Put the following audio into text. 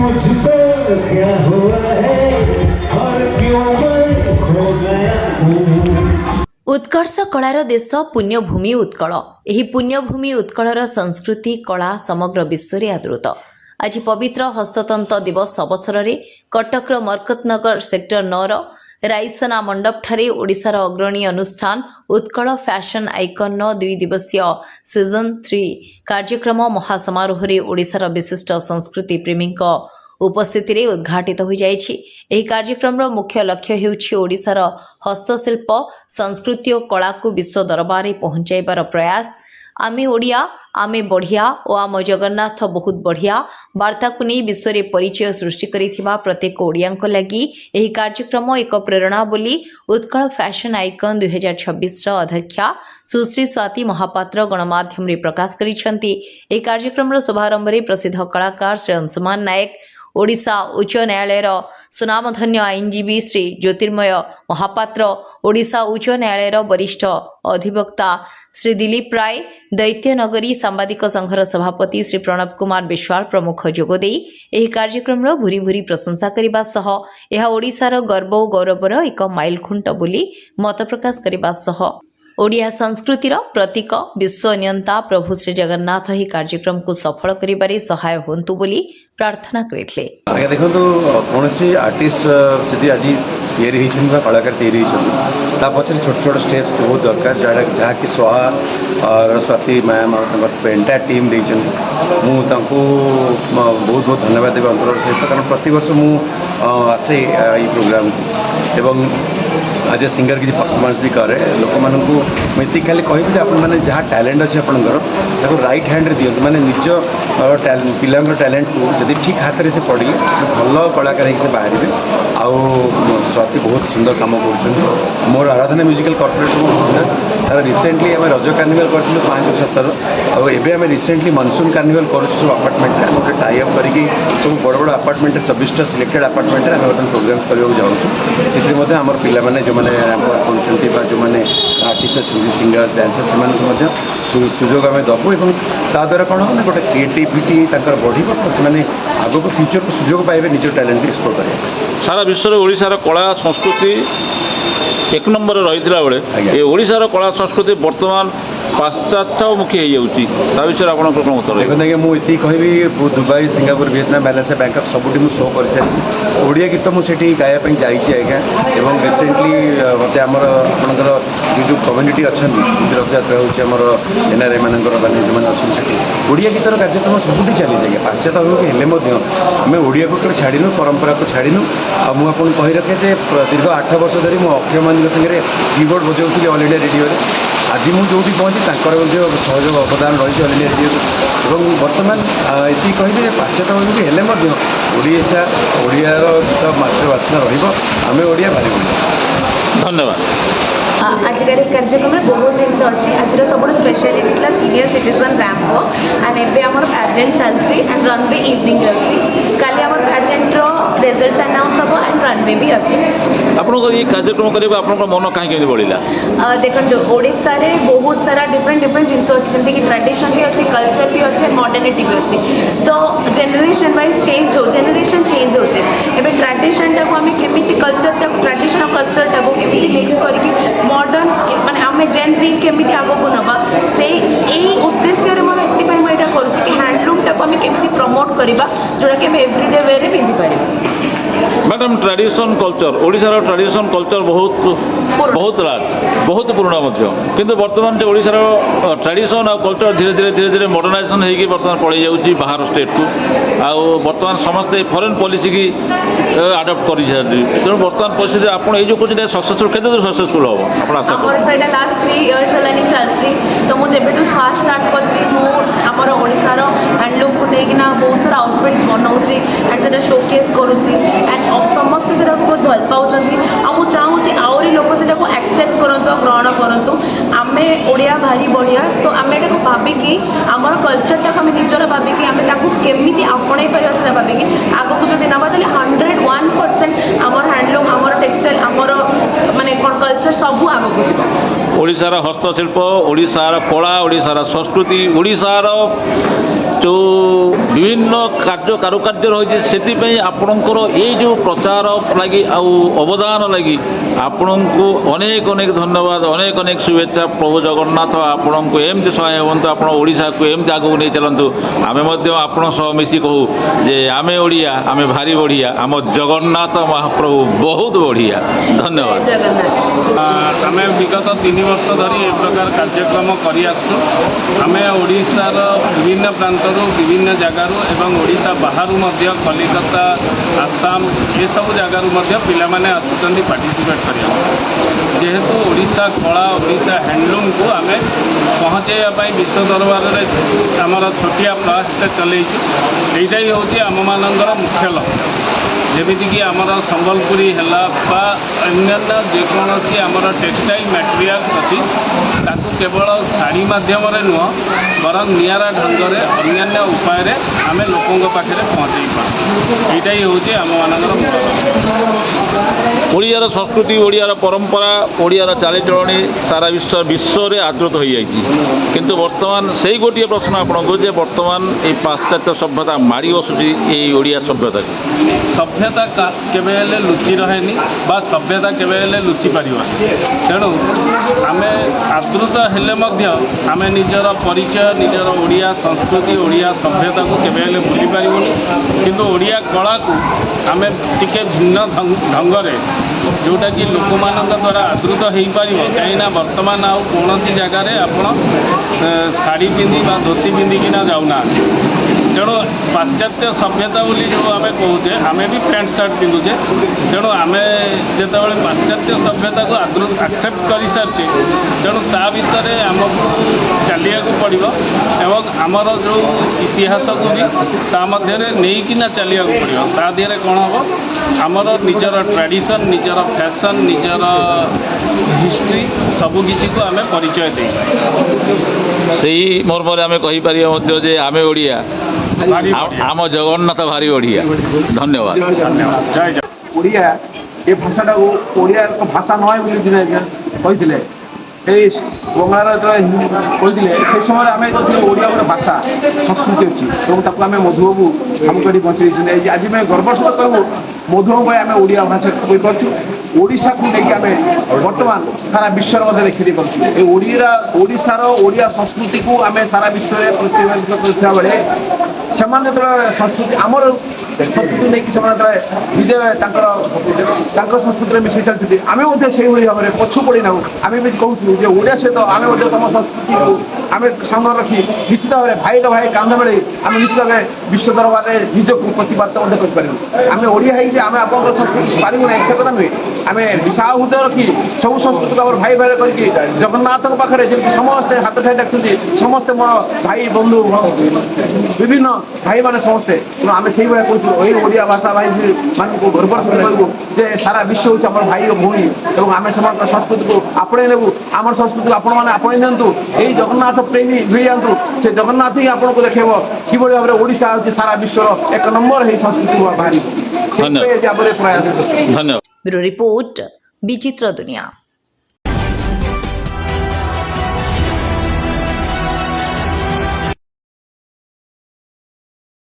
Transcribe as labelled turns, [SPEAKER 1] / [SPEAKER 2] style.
[SPEAKER 1] मुझको क्या हुआ है और क्यों मैं खो गया हूँ।
[SPEAKER 2] उत्कर्ष कलार देश पुण्यभूमि उत्कल। एही पुण्यभूमि उत्कलर संस्कृति कला समग्र विश्व में आदृत। आज पवित्र हस्ततंत्र दिवस अवसर में कटकर मरकतनगर सेक्टर 9 राइसना मंडप ठारे ओडिशार अग्रणी अनुष्ठान उत्कल फैशन आइकन 2 दिवसीय सीजन 3 कार्यक्रम महासमारोह में ओडिशार विशिष्ट संस्कृति प्रेमी उपस्थिति रे उद्घाटित हो जाइछि। एही कार्यक्रम मुख्य लक्ष्य हेउछि ओडिशार हस्तशिल्प संस्कृति और कला को विश्व दरबार में पहुंचाइबार प्रयास। आमे ओडिया आमे बढ़िया और आम जगन्नाथ बहुत बढ़िया वार्ता को नहीं विश्व में परिचय सृष्टि करिथिबा प्रत्येक ओडियांक लगी एही कार्यक्रम एक प्रेरणा बोली उत्कल फैशन आइकन 2026 अध्यक्षा सुश्री स्वाति महापात्र गणमाध्यम रे प्रकाश करिसेंती। एही कार्यक्रम शुभारंभ में प्रसिद्ध कलाकार श्री अंशुमान नायक ओडिशा उच्च न्यायालय सुनामधन्य आईनजीवी श्री ज्योतिर्मय महापात्र ओडिशा उच्च न्यायालय वरिष्ठ अधिवक्ता श्री दिलीप राय दैत्यनगरी सांबादिक संघर सभापति श्री प्रणव कुमार विश्वाल प्रमुख जोगदे एही कार्यक्रम भूरी भूरी प्रशंसा करने सह यह ओडिशार गर्व और गौरवर एक माइलखुंट बोली मत प्रकाश करने सह ओडिया संस्कृतिर प्रतीक विश्व नियंता प्रभु श्री जगन्नाथ ही कार्यक्रम को सफल करिबारे सहाय होंतु बोली प्रार्थना करथिले।
[SPEAKER 3] आगे देखो कौन सी आर्टिस्ट जदि आज तैयारी होती कलाकार तैयारी होती पचर छोट छोट स्टेप्स बहुत दरकार जहाँकि स्वाहा और स्वाति मैम और एंटायर टीम देती मुझे बहुत बहुत धन्यवाद देवी अंतर सहित कारण प्रत वर्ष मुझे ये प्रोग्राम एवं आज ए सिंगर किसी परफॉर्मेंस भी करे लोक मानू मुझे खाली कहि आपने जहाँ टैलेंट अच्छे आपंकर राइट हैंड रे दियंतु माने निज पिला टैलेंट को जब ठीक हाथ से पड़े भल कलाकार से बाहर आउ स्वाति बहुत सुंदर कम कर मोर आराधना म्यूजिकल कॉर्पोरेट तार रिसेंटली आम रज कार्निवल करूँ 5-7 आम रिसेंटली मनसून कार्निवल कर सब अपार्टमेंट में गोटे टाइअप करके सब बड़ बड़ अपार्टमेंट 24टा सिलेक्टेड अपार्टमेंट में आम प्रोग्राम्स करने जाऊँ से आम पाने जो मैंने कर जो मैंने आर्टिस्ट अच्छा सिंगर्स डांसर से सुजोग आम दबू और ताद्वारा कौन हो गोटे क्रिएटिविटी बढ़ से आग को फ्यूचर को सुजोग पाइबे निज टैलेंट एक्सप्लोर करेंगे।
[SPEAKER 4] सारा विश्व में ओडिशार कला संस्कृति एक नंबर रही बेले ये ओडिशार कला संस्कृति वर्तमान पाश्चात्यमुखी हो विषय आप
[SPEAKER 3] देखते मुझे कहि Dubai Singapore Vietnam Malaysia Bangkok सबुठी मुझे शो कर सारी ओडिया गीत मुझे गायापी जाइए आज्ञा और रिसेंटली मत आमर आपंकर जो कम्युनिटी अच्छा रथयात्रा होमर एनआरआई मानकर मैंने जो मैंने अच्छे ओडिया गीतर कार्यक्रम सबुठी चली आज्ञा पाश्चात्य हेल्ले आम ओडिया को छाड़ू परंपरा को छाड़ू आपको कही रखे दीर्घ 8 वर्ष धरी मुझे अक्षय मान सागर कीबोर्ड बजाऊी ऑल इंडिया रेडियो आज मुझे पहुँची सहयोग अवदान रही ऑल इंडिया रेडियो और बर्तमान ये कहे पाश्चात्य हेल्ले ओडिशा ओडियार गीत मातृभाषा रमें ओडिया भारी
[SPEAKER 4] धन्यवाद।
[SPEAKER 5] आजिकार कार्यक्रम में बहुत जिन अच्छी आज सब स्पेशलिटी था senior citizen ramp walk and एवं आम पैजेंट चलती एंड रनवे इवनिंग अच्छी काली आम पैजेंट रिजल्ट अनाउंस हम एंड रनवे भी अच्छी
[SPEAKER 4] आपको ये कार्यक्रम करने आप मन कहीं बढ़ला
[SPEAKER 5] देखो ओडिशा रे बहुत सारा डिफरेंट जिन अच्छी जमीक ट्रेडिशन भी अच्छी कल्चर भी अच्छे मॉडर्निटी भी अच्छी तो जेनेरेशन वाइज चेंज हो जेनेरेशन चेंज होचे एबे ट्रेडिशन टाको आम केमिति कल्चर टाको ट्रेडिशन और कल्चर टाको केमिति मिक्स करके मॉडर्न माने आम जेन जी केमिति आगो को नबा से यही उद्देश्य रे मोर एति पई एटा करूची कि हैंडलूम टाको आम केमिति प्रमोट करबा जोड़ा कि हम एवरीडे वे रे पिंधि पारिबा।
[SPEAKER 4] मैडम ट्रेडिशन कल्चर ओडिशार ट्रेडिशन कल्चर बहुत राज बहुत पुराना किंतु वर्तमान जो ओडिशार ट्रेडिशन और कल्चर धीरे धीरे मॉडर्नाइजेशन होगी बर्तमान पड़े जाऊँगी बाहर स्टेट को आउ बर्तमान समस्ते फॉरेन पॉलिसी की आडप्ट कर तेणु बर्तमान परिस्थिति आप जो कुछ सक्सेसफुल केते सक्सेसफुल हम आप आशा
[SPEAKER 5] कर लास्ट 3 इयर्स है चलती तो मुझे फास्ट स्टार्ट कर ओडिशार हैंडलूम को लेकिन बहुत सारा आउटफिट्स बनाऊँगी एंड से शोकेस करुँची एंड समस्ते से बहुत भल पाँच मुझे चाहूँगी आहरी लोक से एक्सेप्ट करतु ग्रहण करतु आम ओडिया भारी बढ़िया तो आम एटा भाविकी आमर कल्चर टाक आम निजर भाविकी आम केमी आपणे पार भाविकी आगक जो नवा 101% आमर हैंडलूम आमर टेक्सटाइल आमर माने कल्चर सब आगक जीव
[SPEAKER 4] ओडिशार हस्तशिल्प ओडिशार कला ओडिशार संस्कृति ओडिशार ଯେଉଁ ବିଭିନ୍ନ କାର୍ଯ୍ୟ କାରୁକାର୍ଯ୍ୟ ରହିଛି ସେଥିପାଇଁ ଆପଣଙ୍କର ଏଇ ଯେଉଁ ପ୍ରଚାର ଲାଗି ଆଉ ଅବଦାନ ଲାଗି ଆପଣଙ୍କୁ ଅନେକ ଅନେକ ଧନ୍ୟବାଦ, ଅନେକ ଅନେକ ଶୁଭେଚ୍ଛା। ପ୍ରଭୁ ଜଗନ୍ନାଥ ଆପଣଙ୍କୁ ଏମିତି ସହାୟ ହୁଅନ୍ତୁ, ଆପଣ ଓଡ଼ିଶାକୁ ଏମିତି ଆଗକୁ ନେଇ ଚାଲନ୍ତୁ। ଆମେ ମଧ୍ୟ ଆପଣଙ୍କ ସହ ମିଶି କହୁ ଯେ ଆମେ ଓଡ଼ିଆ, ଆମେ ଭାରି ବଢ଼ିଆ, ଆମ ଜଗନ୍ନାଥ ମହାପ୍ରଭୁ ବହୁତ ବଢ଼ିଆ। ଧନ୍ୟବାଦ।
[SPEAKER 6] ଆମେ ବିଗତ 3 ବର୍ଷ ଧରି ଏ ପ୍ରକାର କାର୍ଯ୍ୟକ୍ରମ କରିଆସୁଛୁ। ଆମେ ଓଡ଼ିଶାର ବିଭିନ୍ନ ପ୍ରାନ୍ତରୁ ବିଭିନ୍ନ ଜାଗାରୁ ଏବଂ ଓଡ଼ିଶା ବାହାରୁ ମଧ୍ୟ କଲିକତା, ଆସାମ ଏସବୁ ଜାଗାରୁ ମଧ୍ୟ ପିଲାମାନେ ଆସୁଛନ୍ତି ପାର୍ଟିସିପେଟ୍ କରିବାକୁ। ଯେହେତୁ ଓଡ଼ିଶା କଳା, ଓଡ଼ିଶା ହ୍ୟାଣ୍ଡଲୁମ୍କୁ ଆମେ ପହଞ୍ଚାଇବା ପାଇଁ ବିଶ୍ୱ ଦରବାରରେ ଆମର ଛୋଟିଆ ପ୍ରୟାସଟା ଚଲେଇଛୁ। ଏଇଟା ହିଁ ହେଉଛି ଆମମାନଙ୍କର ମୁଖ୍ୟ ଲକ୍ଷ୍ୟ। ଯେମିତିକି ଆମର ସମ୍ବଲପୁରୀ ହେଲା ବା ଅନ୍ୟାନ୍ୟ ଯେକୌଣସି ଆମର ଟେକ୍ସଟାଇଲ୍ ମ୍ୟାଟେରିଆଲ୍ସ ଅଛି ତାକୁ କେବଳ ଶାଢ଼ୀ ମାଧ୍ୟମରେ ନୁହଁ ବରଂ ନିଆରା ଢଙ୍ଗରେ ଅନ୍ୟାନ୍ୟ ଉପାୟରେ ଆମେ ଲୋକଙ୍କ ପାଖରେ ପହଞ୍ଚାଇ ପାରୁ। ଏଇଟା ହିଁ ହେଉଛି ଆମମାନଙ୍କର ମୂଳ ଲକ୍ଷ୍ୟ।
[SPEAKER 4] ଓଡ଼ିଆର ସଂସ୍କୃତି, ଓଡ଼ିଆର ପରମ୍ପରା, ଓଡ଼ିଆର ଚାଲିଚଳଣି ସାରା ବିଶ୍ୱରେ ଆଦୃତ ହୋଇଯାଇଛି। କିନ୍ତୁ ବର୍ତ୍ତମାନ ସେଇ ଗୋଟିଏ ପ୍ରଶ୍ନ ଆପଣଙ୍କୁ ଯେ ବର୍ତ୍ତମାନ এই ପାଶ୍ଚାତ୍ୟ ସଭ୍ୟତା ମାଡ଼ି ବସୁଛି এই ଓଡ଼ିଆ ସଭ୍ୟତାକୁ।
[SPEAKER 6] ସଭ୍ୟତା କେବେ ହେଲେ ଲୁଚି ରହେନି ବା ସଭ୍ୟତା କେବେ ହେଲେ ଲୁଚି ପାରିବନି। ତେଣୁ ଆମେ ଆଦୃତ ହେଲେ ମଧ୍ୟ ଆମେ ନିଜର ପରିଚୟ, ନିଜର ଓଡ଼ିଆ ସଂସ୍କୃତି, ଓଡ଼ିଆ ସଭ୍ୟତାକୁ କେବେ ହେଲେ ଭୁଲି ପାରିବୁନି। କିନ୍ତୁ ଓଡ଼ିଆ କଳାକୁ ଆମେ ଟିକେ ଭିନ୍ନ ଢଙ୍ଗରେ ଯେଉଁଟାକି ଲୋକମାନଙ୍କ ଦ୍ୱାରା ଆଦୃତ ହୋଇପାରିବ। କାହିଁକିନା ବର୍ତ୍ତମାନ ଆଉ କୌଣସି ଜାଗାରେ ଆପଣ ଶାଢ଼ୀ ପିନ୍ଧି ବା ଧୋତି ପିନ୍ଧିକିନା ଯାଉନାହାନ୍ତି। ତେଣୁ ପାଶ୍ଚାତ୍ୟ ସଭ୍ୟତା ବୋଲି ଯେଉଁ ଆମେ କହୁଛେ, ଆମେ ବି ପ୍ୟାଣ୍ଟ ସାର୍ଟ ପିନ୍ଧୁଛେ। ତେଣୁ ଆମେ ଯେତେବେଳେ ପାଶ୍ଚାତ୍ୟ ସଭ୍ୟତାକୁ ଆକ୍ସେପ୍ଟ କରିସାରିଛେ, ତେଣୁ ତା ଭିତରେ ଆମକୁ ଚାଲିବାକୁ ପଡ଼ିବ ଏବଂ ଆମର ଯେଉଁ ଇତିହାସକୁ ବି ତା ମଧ୍ୟରେ ନେଇକିନା ଚାଲିବାକୁ ପଡ଼ିବ। ତା ଦେହରେ କ'ଣ ହେବ, ଆମର ନିଜର ଟ୍ରାଡ଼ିସନ୍, ନିଜର ଫ୍ୟାସନ୍, ନିଜର ହିଷ୍ଟ୍ରି ସବୁକିଛିକୁ ଆମେ ପରିଚୟ ଦେଇପାରିବା।
[SPEAKER 4] ସେଇ ମର୍ମରେ ଆମେ କହିପାରିବା ମଧ୍ୟ ଯେ ଆମେ ଓଡ଼ିଆ, ଆମ ଜଗନ୍ନାଥ ଭାରି ବଢ଼ିଆ। ଧନ୍ୟବାଦ।
[SPEAKER 6] ଜୟ ଜୟ।
[SPEAKER 7] ଓଡ଼ିଆ ଏ ଭାଷାଟାକୁ ଓଡ଼ିଆ ଏକ ଭାଷା ନୁହେଁ ବୋଲି ଦିନେ କହିଥିଲେ। এই ବଙ୍ଗଳାର ଯେତେବେଳେ କହିଥିଲେ সেই ସମୟରେ ଆମେ ଯଦି ଓଡ଼ିଆ ଗୋଟେ ଭାଷା ସଂସ୍କୃତି ଅଛି ଏବଂ ତାକୁ ଆମେ ମଧୁବାବୁ କାମ କରି ବଞ୍ଚେଇ ଦେଇଛନ୍ତି। ଆଜି ଆମେ ଗର୍ବର ସହିତ କହିବୁ ମଧୁବାବୁ ଭାଇ ଆମେ ଓଡ଼ିଆ ଭାଷା କହିପାରୁଛୁ। ଓଡ଼ିଶାକୁ ନେଇକି ଆମେ ବର୍ତ୍ତମାନ ସାରା ବିଶ୍ୱରେ ମଧ୍ୟ ଲେଖିଦେଇ ପାରୁଛୁ। ଏ ଓଡ଼ିଶାର ଓଡ଼ିଆ ସଂସ୍କୃତିକୁ ଆମେ ସାରା ବିଶ୍ୱରେ ପ୍ରତିପାଦିତ କରୁଥିବା ବେଳେ ସେମାନେ ଯେତେବେଳେ ସଂସ୍କୃତି ଆମର ସଂସ୍କୃତି ନେଇକି ସେମାନେ ଯେତେବେଳେ ନିଜେ ତାଙ୍କର ସଂସ୍କୃତିରେ ମିଶାଇ ଚାଲିଛନ୍ତି, ଆମେ ମଧ୍ୟ ସେଇଭଳି ଭାବରେ ପଛୁ ପଡ଼ିନାହୁଁ। ଆମେ ବି କହୁଛୁ ଯେ ଓଡ଼ିଆ ସହିତ ଆମେ ମଧ୍ୟ ତମ ସଂସ୍କୃତିକୁ ଆମେ ସାଙ୍ଗ ରଖି ନିଶ୍ଚିତ ଭାବରେ ଭାଇର ଭାଇ କାନ୍ଧ ମିଳେଇ ଆମେ ନିଶ୍ଚିତ ଭାବେ ବିଶ୍ୱ ଦରବାରରେ ନିଜକୁ ପ୍ରତିପାଦିତ ମଧ୍ୟ କରିପାରିବୁ। ଆମେ ଓଡ଼ିଆ ହେଇକି ଆମେ ଆପଣଙ୍କର ସଂସ୍କୃତି ପାରିବୁ ନାହିଁ ସେ କଥା ନୁହେଁ। ଆମେ ବିଶାଳ ହୃଦୟ ରଖି ସବୁ ସଂସ୍କୃତିକୁ ଆମର ଭାଇ ଭାଇ କରିକି ଜଗନ୍ନାଥଙ୍କ ପାଖରେ ଯେମିତି ସମସ୍ତେ ହାତ ଠାଇ ଡାକୁଛନ୍ତି, ସମସ୍ତେ ମୋର ଭାଇ ବନ୍ଧୁ ବିଭିନ୍ନ ଭାଇମାନେ ସମସ୍ତେ, ତେଣୁ ଆମେ ସେଇଭଳିଆ କହୁଛୁ ଏଇ ଓଡ଼ିଆ ଭାଷା ଭାଇ ମାନଙ୍କୁ ଗର୍ବର ସହିତ କହିବୁ ଯେ ସାରା ବିଶ୍ୱ ହେଉଛି ଆମର ଭାଇ ଓ ଭଉଣୀ ଏବଂ ଆମେ ସେମାନଙ୍କ ସଂସ୍କୃତିକୁ ଆପଣେଇ ନେବୁ। ଆମର ସଂସ୍କୃତିକୁ ଆପଣମାନେ ଆପଣେଇ ନିଅନ୍ତୁ। ଏଇ ଜଗନ୍ନାଥ ପ୍ରେମୀ ହେଇଯାଆନ୍ତୁ। ସେ ଜଗନ୍ନାଥ ହିଁ ଆପଣଙ୍କୁ ଦେଖେଇବ କିଭଳି ଭାବରେ ଓଡ଼ିଶା ହେଉଛି ସାରା ବିଶ୍ୱର 1 ନମ୍ବର ଏହି ସଂସ୍କୃତିକୁ ବାହାରିବ।
[SPEAKER 4] ଧନ୍ୟବାଦ।
[SPEAKER 7] ପ୍ରୟାସ।
[SPEAKER 4] ଧନ୍ୟବାଦ।
[SPEAKER 2] ବ୍ୟୁରୋ ରିପୋର୍ଟ, ବିଚିତ୍ର ଦୁନିଆ।